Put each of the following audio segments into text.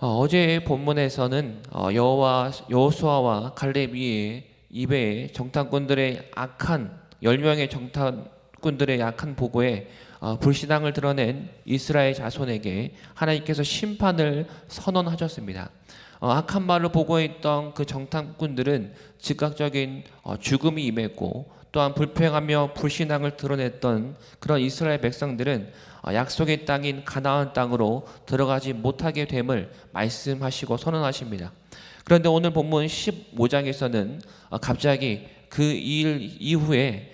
어제 본문에서는 여호수아와 갈렙이 이베의 정탐꾼들의 악한 10명의 정탐꾼들의 약한 보고에 불신앙을 드러낸 이스라엘 자손에게 하나님께서 심판을 선언하셨습니다. 악한 말을 보고했던 그 정탐꾼들은 즉각적인 죽음이 임했고, 또한 불평하며 불신앙을 드러냈던 그런 이스라엘 백성들은 약속의 땅인 가나안 땅으로 들어가지 못하게 됨을 말씀하시고 선언하십니다. 그런데 오늘 본문 15장에서는 갑자기 그 일 이후에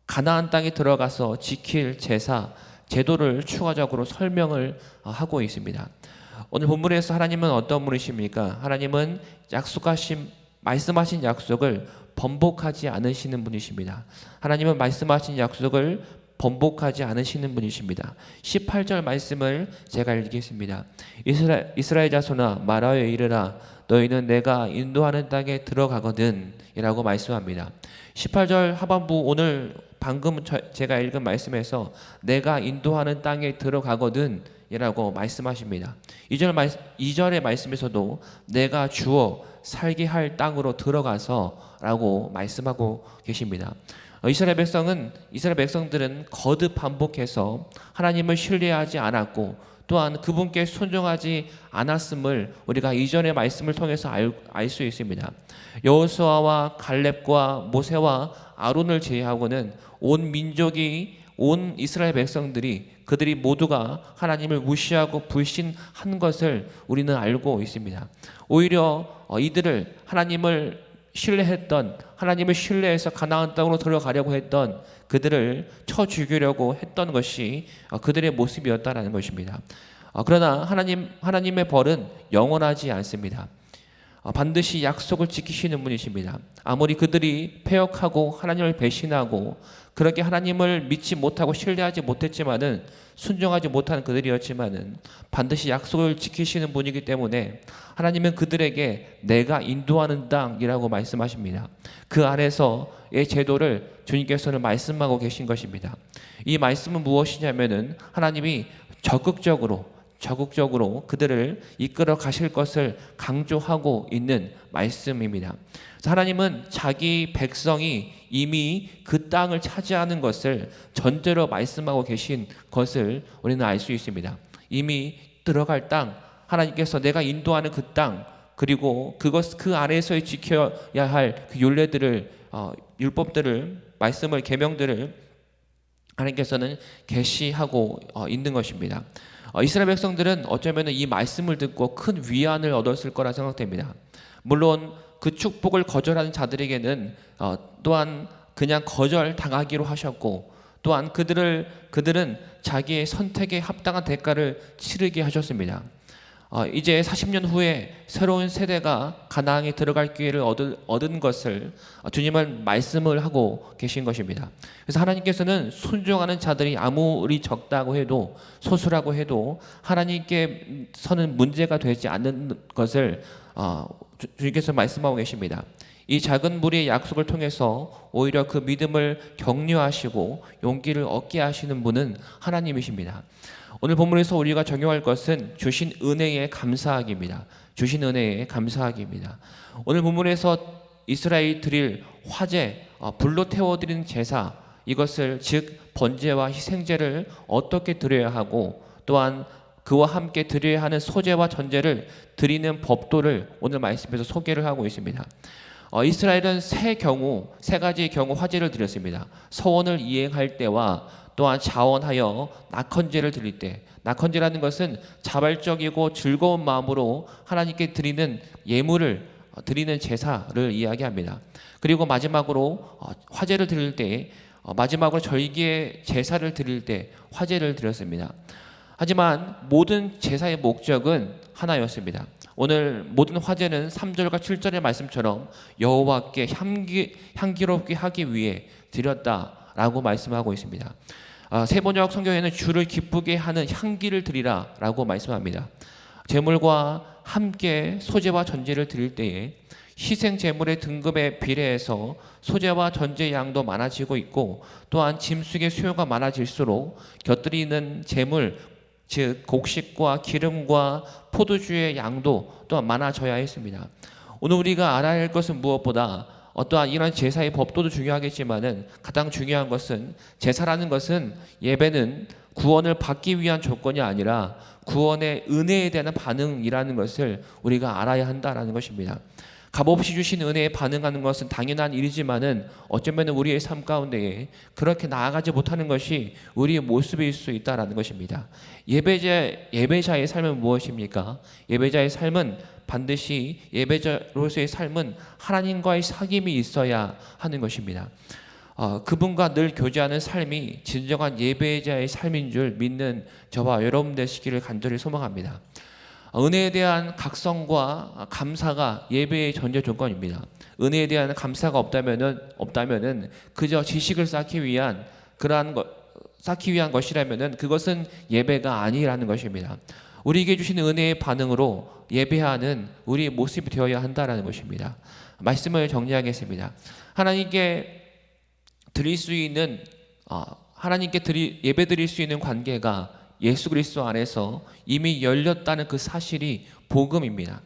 가나안 땅에 들어가서 지킬 제도를 추가적으로 설명을 하고 있습니다. 오늘 본문에서 하나님은 어떤 분이십니까? 하나님은 말씀하신 약속을 번복하지 않으시는 분이십니다. 하나님은 말씀하신 약속을 번복하지 않으시는 분이십니다. 18절 말씀을 제가 읽겠습니다. 이스라엘 자손아 말하여 이르라 너희는 내가 인도하는 땅에 들어가거든 이라고 말씀합니다. 18절 하반부 오늘 방금 제가 읽은 말씀에서 내가 인도하는 땅에 들어가거든 이라고 말씀하십니다. 2절의 말씀에서도 내가 주어 살게 할 땅으로 들어가서 라고 말씀하고 계십니다. 이스라엘 백성들은 거듭 반복해서 하나님을 신뢰하지 않았고, 또한 그분께 순종하지 않았음을 우리가 이전의 말씀을 통해서 알 수 있습니다. 여호수아와 갈렙과 모세와 아론을 제외하고는 온 이스라엘 백성들이 그들이 모두가 하나님을 무시하고 불신한 것을 우리는 알고 있습니다. 오히려 이들을 하나님을 신뢰해서 가나안 땅으로 들어가려고 했던 그들을 쳐 죽이려고 했던 것이 그들의 모습이었다라는 것입니다. 그러나 하나님의 벌은 영원하지 않습니다. 반드시 약속을 지키시는 분이십니다. 아무리 그들이 패역하고 하나님을 배신하고 그렇게 하나님을 믿지 못하고 신뢰하지 못했지만은, 순종하지 못한 그들이었지만은 반드시 약속을 지키시는 분이기 때문에 하나님은 그들에게 내가 인도하는 땅이라고 말씀하십니다. 그 안에서의 제도를 주님께서는 말씀하고 계신 것입니다. 이 말씀은 무엇이냐면은 하나님이 적극적으로 그들을 이끌어 가실 것을 강조하고 있는 말씀입니다. 하나님은 자기 백성이 이미 그 땅을 차지하는 것을 전제로 말씀하고 계신 것을 우리는 알 수 있습니다. 이미 들어갈 땅, 하나님께서 내가 인도하는 그 땅, 그리고 그 안에서 지켜야 할 그 율법들을, 말씀을, 계명들을 하나님께서는 계시하고 있는 것입니다. 이스라엘 백성들은 어쩌면 이 말씀을 듣고 큰 위안을 얻었을 거라 생각됩니다. 물론 그 축복을 거절하는 자들에게는 또한 그냥 거절당하기로 하셨고, 또한 그들은 자기의 선택에 합당한 대가를 치르게 하셨습니다. 이제 40년 후에 새로운 세대가 가나안에 들어갈 기회를 얻은 것을 주님은 말씀을 하고 계신 것입니다. 그래서 하나님께서는 순종하는 자들이 아무리 적다고 해도, 소수라고 해도 하나님께서는 문제가 되지 않는 것을 주님께서 말씀하고 계십니다. 이 작은 무리의 약속을 통해서 오히려 그 믿음을 격려하시고 용기를 얻게 하시는 분은 하나님이십니다. 오늘 본문에서 우리가 적용할 것은 주신 은혜에 감사하기입니다. 주신 은혜에 감사하기입니다. 오늘 본문에서 이스라엘이 드릴 화제, 불로 태워드리는 제사, 이것을 즉 번제와 희생제를 어떻게 드려야 하고, 또한 그와 함께 드려야 하는 소제와 전제를 드리는 법도를 오늘 말씀에서 소개를 하고 있습니다. 이스라엘은 세 가지의 경우 화제를 드렸습니다. 서원을 이행할 때와 또한 자원하여 낙헌제를 드릴 때, 낙헌제라는 것은 자발적이고 즐거운 마음으로 하나님께 드리는 예물을 드리는 제사를 이야기합니다. 그리고 마지막으로 화제를 드릴 때, 마지막으로 절기의 제사를 드릴 때 화제를 드렸습니다. 하지만 모든 제사의 목적은 하나였습니다. 오늘 모든 화제는 3절과 7절의 말씀처럼 여호와께 향기롭게 하기 위해 드렸다라고 말씀하고 있습니다. 세번역 성경에는 주를 기쁘게 하는 향기를 드리라 라고 말씀합니다. 제물과 함께 소제와 전제를 드릴 때에 희생 제물의 등급에 비례해서 소제와 전제 양도 많아지고 있고, 또한 짐승의 수요가 많아질수록 곁들이는 즉 곡식과 기름과 포도주의 양도 또한 많아져야 했습니다. 오늘 우리가 알아야 할 것은 무엇보다 어떠한 이런 제사의 법도도 중요하겠지만은 가장 중요한 것은 제사라는 것은 예배는 구원을 받기 위한 조건이 아니라 구원의 은혜에 대한 반응이라는 것을 우리가 알아야 한다라는 것입니다. 값없이 주신 은혜에 반응하는 것은 당연한 일이지만은 어쩌면 우리의 삶 가운데에 그렇게 나아가지 못하는 것이 우리의 모습일 수 있다라는 것입니다. 예배자의 삶은 무엇입니까? 예배자의 삶은 반드시 예배자로서의 삶은 하나님과의 사귐이 있어야 하는 것입니다. 그분과 늘 교제하는 삶이 진정한 예배자의 삶인 줄 믿는 저와 여러분 되시기를 간절히 소망합니다. 은혜에 대한 각성과 감사가 예배의 전제 조건입니다. 은혜에 대한 감사가 없다면은 그저 지식을 쌓기 위한 것이라면은 그것은 예배가 아니라는 것입니다. 우리에게 주신 은혜의 반응으로 예배하는 우리의 모습이 되어야 한다라는 것입니다. 말씀을 정리하겠습니다. 하나님께 예배 드릴 수 있는 관계가 예수 그리스도 안에서 이미 열렸다는 그 사실이 복음입니다.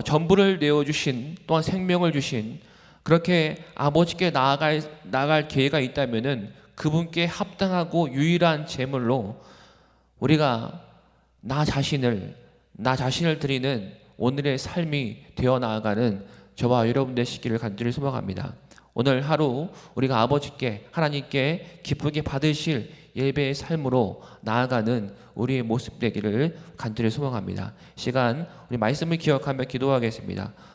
전부를 내어주신 또한 생명을 주신 그렇게 아버지께 나아갈 기회가 있다면은 그분께 합당하고 유일한 제물로 우리가 나 자신을 드리는 오늘의 삶이 되어 나아가는 저와 여러분 되시기를 간절히 소망합니다. 오늘 하루 우리가 아버지께 하나님께 기쁘게 받으실 예배의 삶으로 나아가는 우리의 모습 되기를 간절히 소망합니다. 시간 우리 말씀을 기억하며 기도하겠습니다.